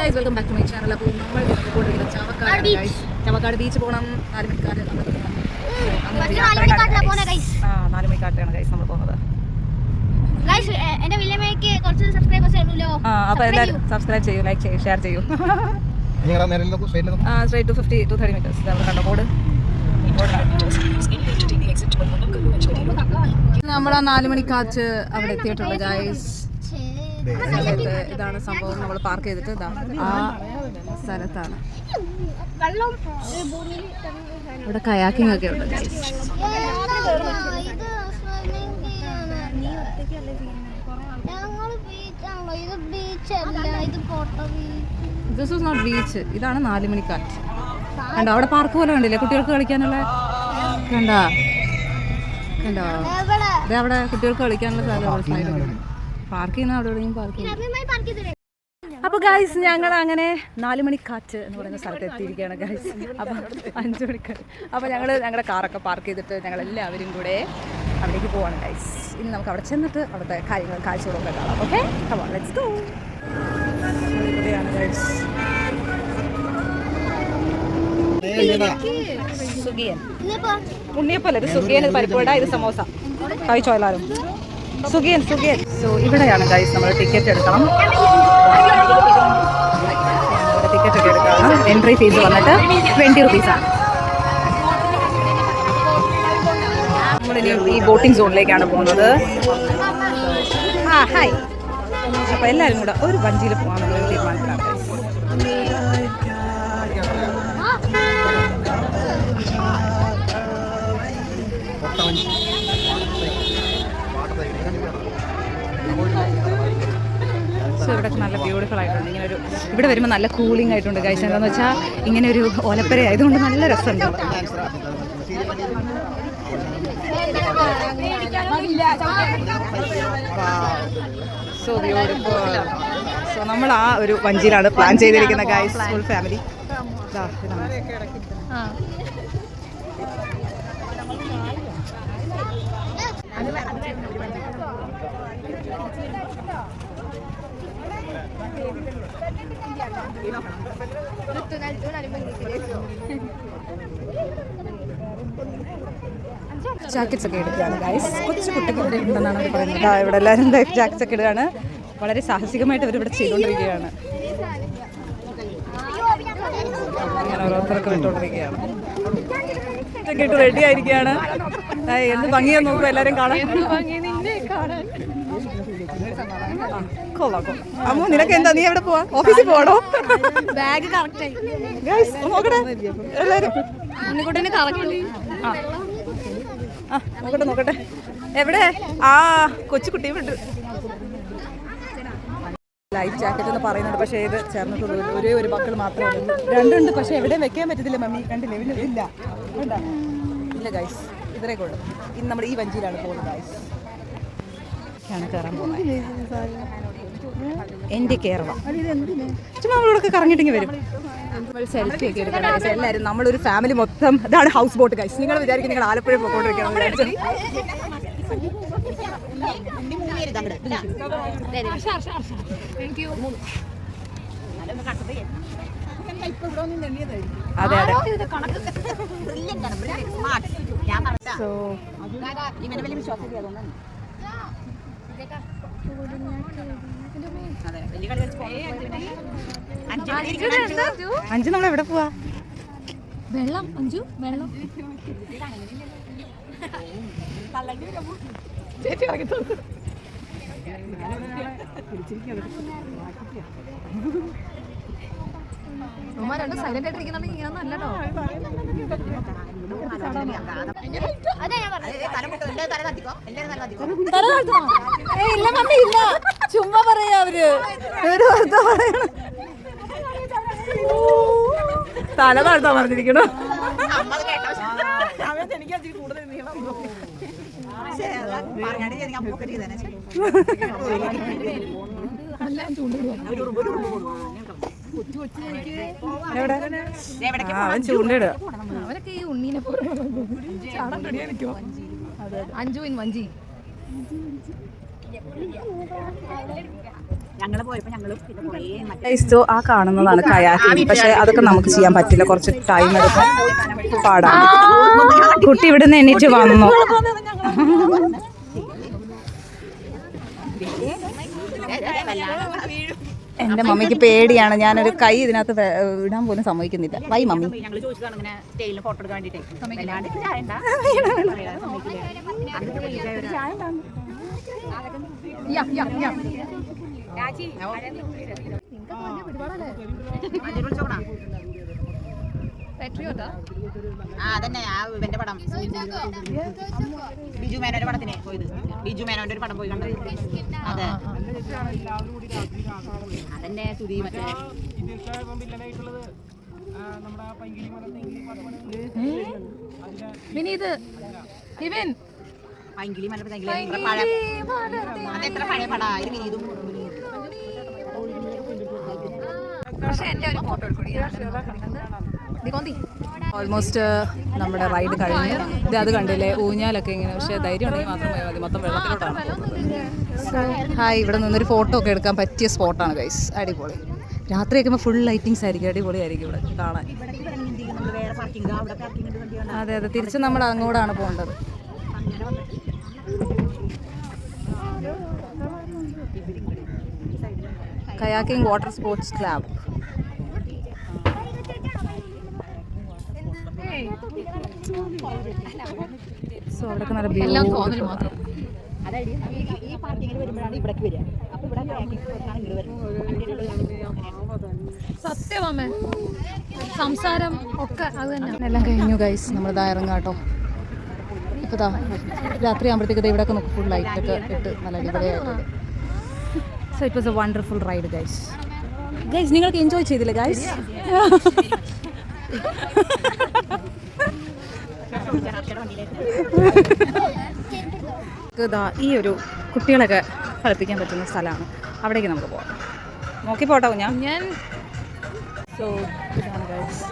Guys welcome back to my channel. അപ്പോൾ നമ്മൾ പോയിരിക്കുന്നത് ചാവക്കാട് ബീച്ച് പോകണം. 4 മണിക്കാട് 4 മണിക്കാട്ടാണ് ഗൈസ് നമ്മൾ പോകുന്നത്. അപ്പോൾ എല്ലാവരും സബ്സ്ക്രൈബ് ചെയ്യൂ, ലൈക്ക് ചെയ്യൂ, ഷെയർ ചെയ്യൂ. Straight to 50 to 30 meters. നമ്മൾ കണ്ട ബോർഡ്. നമ്മൾ 4 മണിക്കാറ്റ് അവിടെ എത്തിയിട്ടുണ്ട് ഗൈസ്. ഇതാണ് സംഭവം. നമ്മൾ പാർക്ക് ചെയ്തിട്ട് ആ സ്ഥലത്താണ്. ഇവിടെ കയാക്കിംഗ് ഒക്കെ ഉണ്ട്. This is not beach. ഇതാണ് 4 മണിക്കാറ്റ്. കണ്ടോ അവിടെ പാർക്ക് പോലെ കണ്ടില്ലേ കുട്ടികൾക്ക് കളിക്കാനുള്ള? കണ്ടോ കണ്ടോ അവിടെ കുട്ടികൾക്ക് കളിക്കാനുള്ള സ്ഥലം. പാർക്ക് ചെയ്യുന്ന അവിടെ എവിടെയും പാർക്ക് ചെയ്യും. അപ്പോൾ ഗൈസ് ഞങ്ങൾ അങ്ങനെ 4 മണിക്കാറ്റ് എന്ന് പറയുന്ന സ്ഥലത്ത് എത്തിയിരിക്കുകയാണ് ഗൈസ്. അപ്പം 5 മണിക്കാറ്റ്. അപ്പോൾ ഞങ്ങളുടെ കാറൊക്കെ പാർക്ക് ചെയ്തിട്ട് ഞങ്ങളെല്ലാവരും കൂടെ അവിടേക്ക് പോവാണ് ഗൈസ്. ഇനി നമുക്ക് അവിടെ ചെന്നിട്ട് അവിടുത്തെ കാര്യങ്ങൾ കാഴ്ചകളൊക്കെ കാണാം. Okay, come on let's go. ഇവിടെയാണ് ഗൈസ് സുഗിയൻ. ഉണ്ണിയപ്പല്ല, ഇത് സുഗിയൻ. ഇത് പരിപ്പുവട, ഇത് സമോസ. കഴിച്ചോ എല്ലാവരും? സുഗിയൻ. സോ ഇവിടെയാണ് ഗൈസ് നമ്മൾ ടിക്കറ്റ് എടുക്കണം. ടിക്കറ്റ് ഒക്കെ എടുക്കണം. എൻട്രി ഫീസ് വന്നിട്ട് 20 റുപ്പീസാണ്. നമ്മളിനി ഈ ബോട്ടിംഗ് സോണിലേക്കാണ് പോകുന്നത്. ഹായ്. അപ്പോൾ എല്ലാവരും കൂടെ ഒരു വഞ്ചിയിൽ പോകാമെന്നുള്ള തീരുമാനത്തിലാണ്. സോ ഇവിടെ നല്ല ബ്യൂട്ടിഫുൾ ആയിട്ടുണ്ട്. ഇവിടെ വരുമ്പോൾ നല്ല കൂളിംഗ് ആയിട്ടുണ്ട് ഗൈസ്. എന്താണെന്ന് വെച്ചാൽ ഇങ്ങനെ ഒരു ഓലപ്പര ആയതുകൊണ്ട് നല്ല രസമുണ്ട്. So beautiful. സോ നമ്മൾ ആ ഒരു വഞ്ചിയിലാണ് പ്ലാൻ ചെയ്തിരിക്കുന്നത് ഗൈസ്, ഫുൾ ഫാമിലി. ജാക്കറ്റ്സ് ഒക്കെ എടുക്കുകയാണ് ഗൈസ്. കൊച്ചു കുട്ടിക്ക് ഇവിടെ ഉണ്ടെന്നാണ് അവർ പറയുന്നത്. ഇവിടെ എല്ലാവരും ലൈഫ് ജാക്കറ്റ്സ് ഒക്കെ ഇടുകയാണ്. വളരെ സാഹസികമായിട്ട് അവരിവിടെ ചെയ്തുകൊണ്ടിരിക്കുകയാണ്. അങ്ങനെ ഓരോരുത്തരൊക്കെ വിട്ടുകൊണ്ടിരിക്കുകയാണ്. ഇതൊക്കെ ഇട്ട് റെഡി ആയിരിക്കുകയാണ്. എന്ത് ഭംഗിയാന്ന് നോക്കുക എല്ലാവരും കാണാൻ. അമ്മോ നിനക്ക് എന്താ, നീ എവിടെ പോവാ? ഓഫീസിൽ പോകണോ? ബാഗ് കറക്റ്റായി നോക്കട്ടെ എല്ലാവരും. നോക്കട്ടെ എവിടെ? ആ കൊച്ചുകുട്ടി വിട്ടു. ലൈഫ് ജാക്കറ്റ് എന്ന് പറയുന്നുണ്ട്, പക്ഷേ ഇത് ചേർന്നിട്ടുള്ളൂ. ഒരു മക്കൾ മാത്രമേ ഉള്ളൂ. 2 ഉണ്ട്, പക്ഷേ എവിടെയും വെക്കാൻ പറ്റത്തില്ല. മമ്മി കണ്ടില്ലേ? ഇല്ല ഇല്ല ഗൈസ്, ഇത്രയൊക്കെ ഉള്ളു. ഇന്ന് നമ്മൾ ഈ വഞ്ചിയിലാണ് പോകുന്നത് ഗൈസ്. കയറാൻ പോകുന്നത് എൻ്റെ കേരളം. ചുമ്മാ നമ്മളിവിടെ കറങ്ങിയിട്ടിങ്ങി വരും. സെൽഫി ഒക്കെ എടുക്കണം എല്ലാവരും. നമ്മളൊരു ഫാമിലി മൊത്തം. ഇതാണ് ഹൗസ് ബോട്ട് ഗൈസ്. നിങ്ങൾ വിചാരിക്കും നിങ്ങൾ ആലപ്പുഴ പോയിക്കൊണ്ടിരിക്കണം. അതെ അതെ. അഞ്ചു നമ്മൾ എവിടെ പോവാ? വെള്ളം. അഞ്ചു വെള്ളം. രണ്ട് സൈലന്റ് ആയിട്ടിരിക്കുന്നുണ്ടെങ്കിൽ ഇങ്ങനൊന്നും അല്ലട്ടോ. ഇല്ല മമ്മി ഇല്ല, ചുമ്മാ പറയാ അവര്. തല താഴ്ത്താൻ പറഞ്ഞിരിക്കണോ? അവൻ ചൂണ്ടിടുക. അവരൊക്കെ ഈ ഉണ്ണീനെ ചാടാൻ റെഡിയായിരിക്കോ? അഞ്ചു വഞ്ചി ആ കാണുന്നതാണ് കയാക്കിംഗ്. പക്ഷെ അതൊക്കെ നമുക്ക് ചെയ്യാൻ പറ്റില്ല, കുറച്ച് ടൈം എടുക്കും, പാടാണ്. കുട്ടി ഇവിടുന്ന് എണീറ്റ് വന്നു. എന്റെ മമ്മിക്ക് പേടിയാണ്, ഞാനൊരു കൈ ഇതിനകത്ത് ഇടാൻ പോലും സമ്മതിക്കുന്നില്ല. Why mummy. അതന്നെ ഇവന്റെ പടം ബിജു മേനോന്റെ പടത്തിന് പോയത്. ബിജു മേനോന്റെ ഒരു പടം പോയി കണ്ടത്. അതെ അതന്നെ സുധി മറ്റേ പൈങ്കിളി മല അതെത്ര പഴയ പടാ. ഇത് വിനീതും ഓൾമോസ്റ്റ് നമ്മുടെ റൈഡ് കഴിഞ്ഞു. ഇത് അത് കണ്ടില്ലേ, ഊഞ്ഞാലൊക്കെ ഇങ്ങനെ. പക്ഷേ ധൈര്യം ഉണ്ടെങ്കിൽ മാത്രം പോയാൽ മതി, മൊത്തം വെള്ളത്തിലോട്ടാണ്. ഹായ്, ഇവിടെ നിന്നൊരു ഫോട്ടോ ഒക്കെ എടുക്കാൻ പറ്റിയ സ്പോട്ടാണ് ഗൈസ്. അടിപൊളി. രാത്രി വയ്ക്കുമ്പോൾ ഫുൾ ലൈറ്റിങ്സ് ആയിരിക്കും, അടിപൊളിയായിരിക്കും ഇവിടെ കാണാൻ. അതെ അതെ, തിരിച്ച് നമ്മൾ അങ്ങോട്ടാണ് പോകേണ്ടത്. Kayaking water sports club. So അവിടെയൊക്കെ നല്ല ബ്യൂട്ടിഫുൾ മാത്രം. സത്യമേ സംസാരം ഒക്കെ അത് തന്നെ. എല്ലാം കഴിഞ്ഞു ഗൈസ്, നമ്മളിതാ ഇറങ്ങാട്ടോ. ഇപ്പോൾ ഇതാ രാത്രി ആകുമ്പോഴത്തേക്ക് ഇവിടെയൊക്കെ നമുക്ക് ഫുൾ ലൈറ്റൊക്കെ ഇട്ട് നല്ല അടിപൊളിയായിട്ടുണ്ട്. So it was A wonderful ride guys. Guys നിങ്ങൾക്ക് എൻജോയ് ചെയ്തില്ലേ ഗൈസ്? ഇതാ ഈ ഒരു കുട്ടികളൊക്കെ കളിപ്പിക്കാൻ പറ്റുന്ന സ്ഥലമാണ്, അവിടേക്ക് നമുക്ക് പോകാം. നോക്കി പോട്ടോ ഞാൻ. സോ ഇതാണ് ഗൈസ്.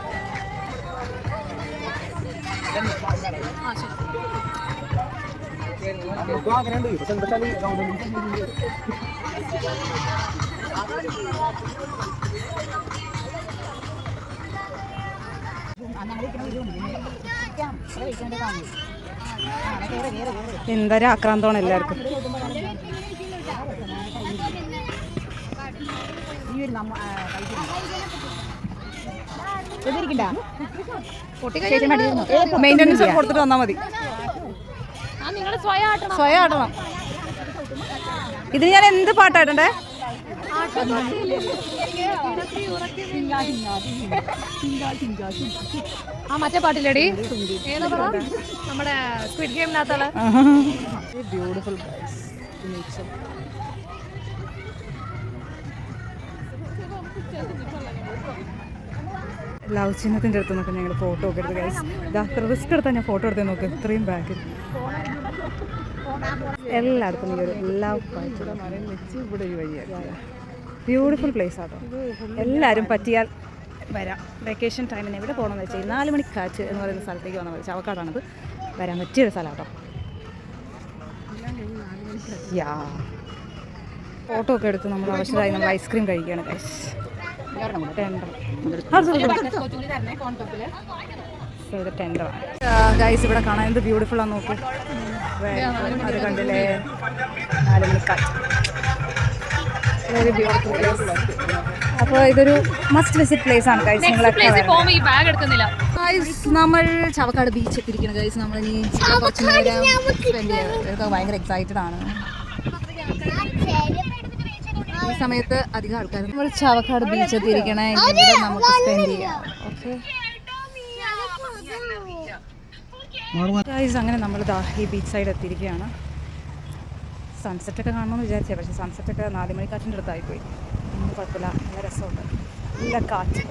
എന്തൊരു ആക്രാന്തമാണ് എല്ലാവർക്കും. മെയിൻ്റനൻസ് കൊടുത്തിട്ട് വന്നാൽ മതി. സ്വയം ആട്ടണം. ഇത് ഞാൻ എന്ത് പാട്ടായിട്ടേ? ആ മറ്റേ പാട്ടില്ലേടി, നമ്മുടെ സ്ക്വിഡ് ഗെയിമിനകത്തുള്ള ബ്യൂട്ടിഫുൾ ലവ് ചിഹ്നത്തിൻ്റെ അടുത്ത് നോക്കാം. ഞങ്ങൾ ഫോട്ടോ ഒക്കെ എടുത്ത് ഗൈസ്. ഇത്ര റിസ്ക് എടുത്താൽ ഞാൻ ഫോട്ടോ എടുത്തേ നോക്ക്. ഇത്രയും ബാക്കിൽ എല്ലായിടത്തും ഈ ഒരു ലവ് പായിട്ട് ഇവിടെ ഈ വഴിയാണ്. ബ്യൂട്ടിഫുൾ പ്ലേസ് ആട്ടോ. എല്ലാവരും പറ്റിയാൽ വരാം. വെക്കേഷൻ ടൈമിന് എവിടെ പോകണമെന്ന് വെച്ചാൽ 4 മണിക്കാറ്റ് എന്ന് പറയുന്ന സ്ഥലത്തേക്ക് വന്നാൽ മതി. ചവക്കാടാണത്. വരാൻ പറ്റിയൊരു സ്ഥലം കേട്ടോ. യാ ഫോട്ടോ ഒക്കെ എടുത്ത് നമ്മൾ ആവശ്യമായി നമ്മൾ ഐസ്ക്രീം കഴിക്കുകയാണ് ഗൈസ്. ഗൈസ് ഇവിടെ കാണാൻ എന്ത് ബ്യൂട്ടിഫുൾ ആണെന്ന് നോക്കൂ. അത് കണ്ടില്ലേ, 4 മണിക്കാറ്റ്. Very beautiful place. അപ്പോൾ ഇതൊരു മസ്റ്റ് വിസിറ്റ് പ്ലേസ് ആണ് ഗൈസ്. നിങ്ങളൊക്കെ നമ്മൾ ചവക്കാട് ബീച്ച് എത്തിയിരിക്കണം ഗൈസ്. നമ്മളിനി കുറച്ച് നേരം സ്പെൻഡ് ചെയ്ത് ഭയങ്കര എക്സൈറ്റഡ് ആണ്. ഈ സമയത്ത് അധികം ആൾക്കാർ. നമ്മൾ ചവക്കാട് ബീച്ച് എത്തിയിരിക്കണേ, ഇവിടെ നമുക്ക് സ്പെൻഡ് ചെയ്യാം. ഓക്കെ ഗൈസ്, അങ്ങനെ നമ്മളിതാ ഈ ബീച്ച് സൈഡ് എത്തിയിരിക്കുകയാണ്. സൺസെറ്റൊക്കെ കാണണമെന്ന് വിചാരിച്ചേ, പക്ഷേ സൺസെറ്റൊക്കെ 4 മണിക്കാറ്റിൻ്റെ അടുത്തായിപ്പോയി. ഒന്നും കുഴപ്പമില്ല, നല്ല രസമുണ്ട്, നല്ല കാറ്റ്.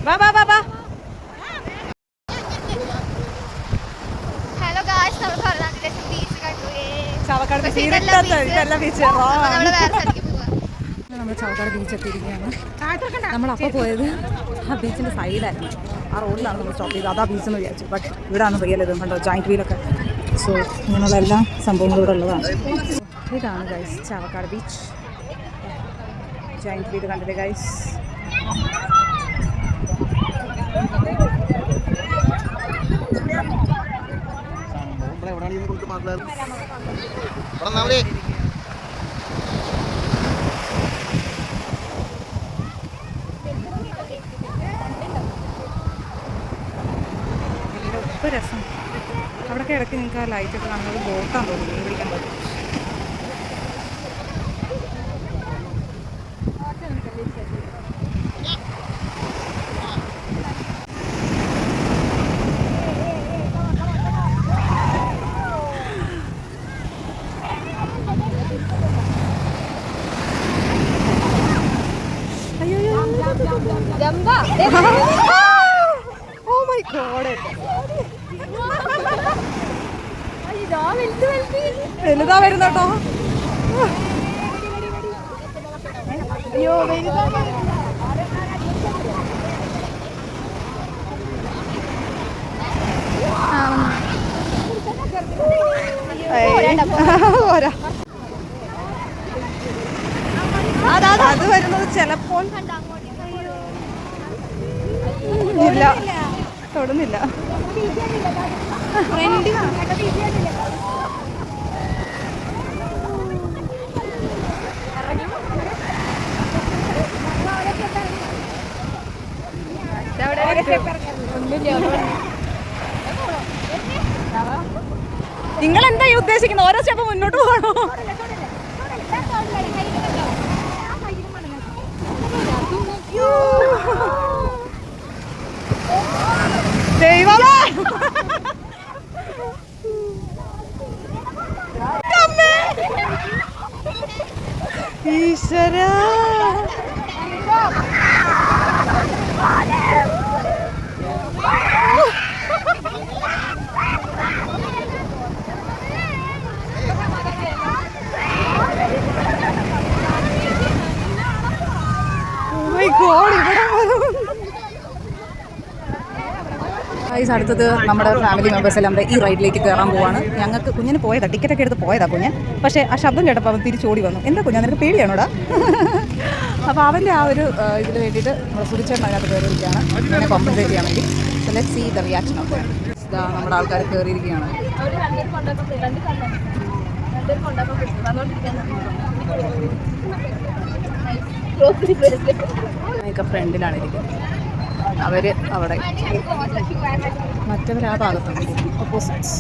വാ വാ വാ വാ. ചാവക്കാട് ബീച്ച് ഇതെല്ലാം ബീച്ച് നമ്മൾ ചാവക്കാട് ബീച്ച് എത്തിയിരിക്കുകയാണ്. നമ്മളപ്പോൾ പോയത് ആ ബീച്ചിൻ്റെ സൈഡായിരുന്നു. ആ റോഡിലാണ് നമ്മൾ സ്റ്റോപ്പ് ചെയ്തത്. അതാ ബീച്ചെന്ന് വിചാരിച്ചു. ബട്ട് ഇവിടെയാണ് റിയൽ ഇത് കണ്ടോ, ജോയിൻറ്റ് വീലൊക്കെ. സോ ഇങ്ങനെയുള്ള എല്ലാ സംഭവങ്ങളും ഇവിടെ ഉള്ളതാണ്. ഇതാണ് guys Chavakkad beach. Joint wheel കണ്ടില്ലേ ഗൈസ്. ഇപ്പോൾ രസം അവിടെയൊക്കെ ഇടയ്ക്ക് നിങ്ങൾക്ക് ആ ലൈറ്റൊക്കെ കാണുന്നത് ബോട്ടാന്ന് തോന്നുന്നു, മീൻ പിടിക്കാൻ പറ്റും. Oh my god. വലുതാ വരുന്നോട്ടോ. അയ്യോ അത് വരുന്നത് ചിലപ്പോൾ ഇല്ല, തൊടുന്നില്ല. നിങ്ങൾ എന്താ ഈ ഉദ്ദേശിക്കുന്നത്? ഓരോ സ്റ്റെപ്പ് മുന്നോട്ട് പോകണോ? ദൈവമേ ഈശ്വരാ. അടുത്തത് നമ്മുടെ ഫാമിലി മെമ്പേഴ്സ് എല്ലാം ഈ റൈഡിലേക്ക് കയറാൻ പോവാണ്. ഞങ്ങൾക്ക് കുഞ്ഞിന് പോയതാ, ടിക്കറ്റൊക്കെ എടുത്ത് പോയതാ കുഞ്ഞൻ. പക്ഷേ ആ ശബ്ദം കേട്ടപ്പോൾ അവൻ തിരിച്ചോടി വന്നു. എന്താ കുഞ്ഞാ, നിനക്ക് പേടിയാണോടാ? അപ്പോൾ അവൻ്റെ ആ ഒരു ഇതിന് വേണ്ടിയിട്ട് നമ്മൾ സുരിച്ചേട്ടൻ അതിനകത്ത് കയറിയിരിക്കുകയാണ്, ഇങ്ങനെ കോമ്പൻസേറ്റ് ചെയ്യാൻ വേണ്ടി. So let's see the reaction of ഇതാ നമ്മുടെ ആൾക്കാർ കയറിയിരിക്കുകയാണ്. ഒക്കെ ഫ്രണ്ടിലാണ് ഇരിക്കുന്നത്. അവർ അവിടെ, മറ്റവർ ആ ഭാഗത്താണ്, ഓപ്പോസിറ്റ്സ്.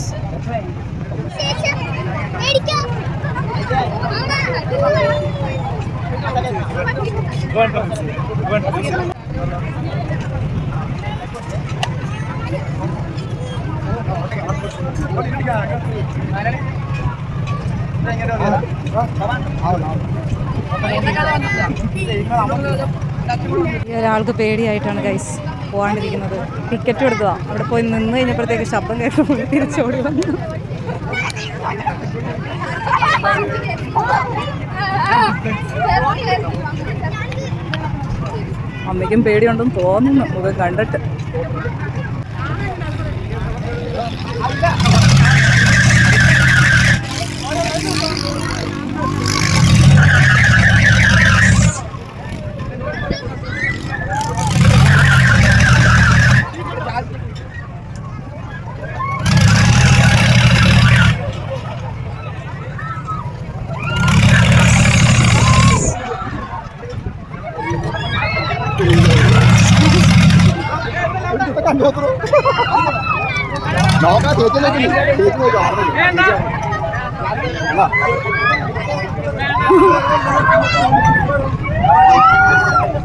ഒരാൾക്ക് പേടിയായിട്ടാണ് ഗൈസ് പോകാണ്ടിരിക്കുന്നത്. ടിക്കറ്റ് എടുത്തതാ, അവിടെ പോയി നിന്ന് കഴിഞ്ഞപ്പോഴത്തേക്ക് ശബ്ദം കേൾക്കുമ്പോൾ തിരിച്ചോടി വന്നു. അമ്മയ്ക്കും പേടിയുണ്ടെന്ന് തോന്നുന്നു മുഖം കണ്ടിട്ട്.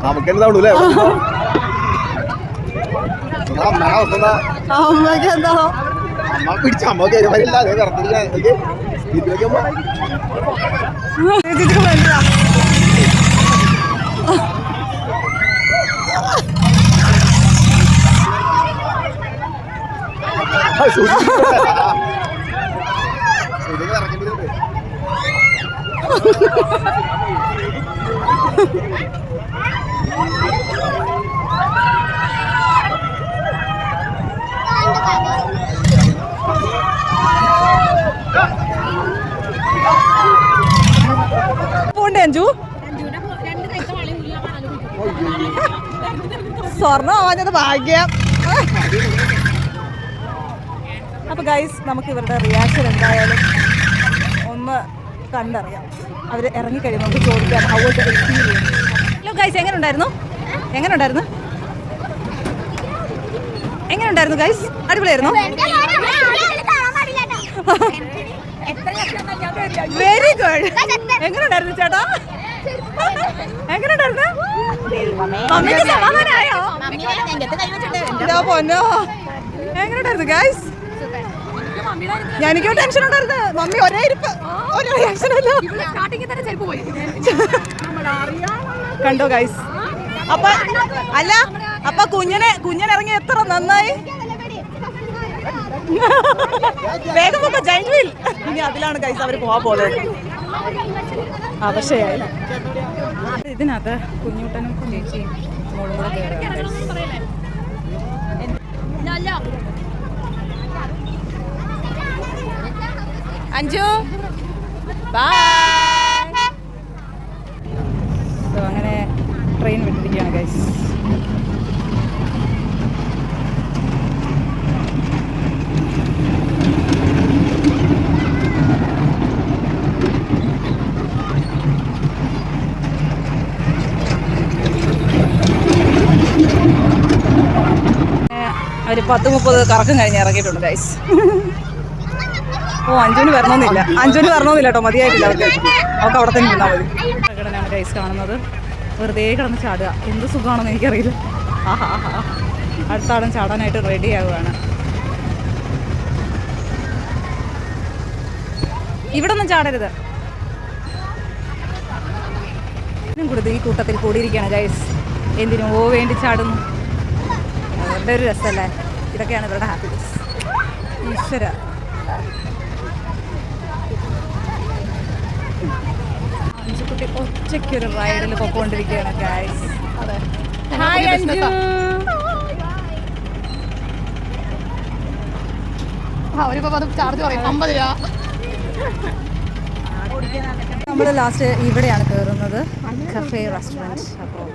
നമുക്കെന്താണല്ലേ അമ്മക്കെന്താ അമ്മ പിടിച്ച അമ്മ കയറില്ലാതെ കറത്തില്ല. പോണ്ടേ അഞ്ചു? സ്വർണ്ണം ആവാഞ്ഞത് ഭാഗ്യം. അപ്പൊ ഗൈസ്, നമുക്ക് ഇവരുടെ റിയാക്ഷൻ എന്തായാലും ഒന്ന് കണ്ടറിയാം. അവർ ഇറങ്ങിക്കഴിയുമ്പോൾ നമുക്ക് ചോദിക്കാം how was the experience. Hello guys, എങ്ങനെ ഉണ്ടായിരുന്നു ഗൈസ്? അടിപൊളിയായിരുന്നു. Very good. എങ്ങനെയുണ്ടായിരുന്നു ചേട്ടാ? എങ്ങനെയുണ്ടായിരുന്നു? മമ്മിക്ക് സമാധാനമായോ? പൊന്നോ, എങ്ങനെയുണ്ടായിരുന്നു ഗൈസ്? എനിക്കോ ടെൻഷൻ ഉണ്ടായിരുന്നു. മമ്മി ഒരേ ഇരിപ്പ്, ഒരു റിയാക്ഷനല്ല. കണ്ടോ ഗൈസ്? അപ്പൊ കുഞ്ഞിനിറങ്ങി എത്ര നന്നായി. വേഗം പോകാം, ജൈന്റ് വീൽ. ഇനി അതിലാണ് ഗൈസ് അവർ പോവാൻ പോകുന്നത്. പക്ഷേ ഇതിനകത്ത് കുഞ്ഞുട്ടനും ചേച്ചിയും മോളും കൂടെ കയറുകയാണ്. അഞ്ചു ബൈ. അങ്ങനെ ട്രെയിൻ വിട്ടിരിക്കുകയാണ് ഗൈസ്. അവർ 10-30 കറക്കം കഴിഞ്ഞ് ഇറങ്ങിയിട്ടുണ്ട് ഗൈസ്. അഞ്ജുവിന് വരണമെന്നില്ല കേട്ടോ, മതിയായിട്ടില്ല അവർക്ക് അവിടെ തന്നെ നിന്നാൽ മതി. പ്രകടനമാണ് ഗൈസ് കാണുന്നത്. വെറുതെ കിടന്ന് ചാടുക, എന്ത് സുഖമാണെന്ന് എനിക്കറിയില്ല. അടുത്ത ആളും ചാടാനായിട്ട് റെഡി ആവുകയാണ്. ഇവിടെ ഒന്നും ചാടരുത്. കൂടുതൽ ഈ കൂട്ടത്തിൽ കൂടിയിരിക്കുകയാണ് ഗൈസ്. എന്തിനോ വേണ്ടി ചാടുന്നു. അവരുടെ ഒരു രസമല്ലേ? ഇതൊക്കെയാണ് ഇവരുടെ ഹാപ്പിനെസ്. ഈശ്വര, അഞ്ചുകുട്ടി ഒറ്റയ്ക്കൊരു റൈഡിൽ പൊക്കോണ്ടിരിക്കുകയാണ് ഗൈസ്. ചാർജ് പറയും 50 രൂപ. നമ്മൾ ലാസ്റ്റ് ഇവിടെയാണ് കയറുന്നത്, കഫേ റെസ്റ്റോറൻറ്റ്. അപ്പോൾ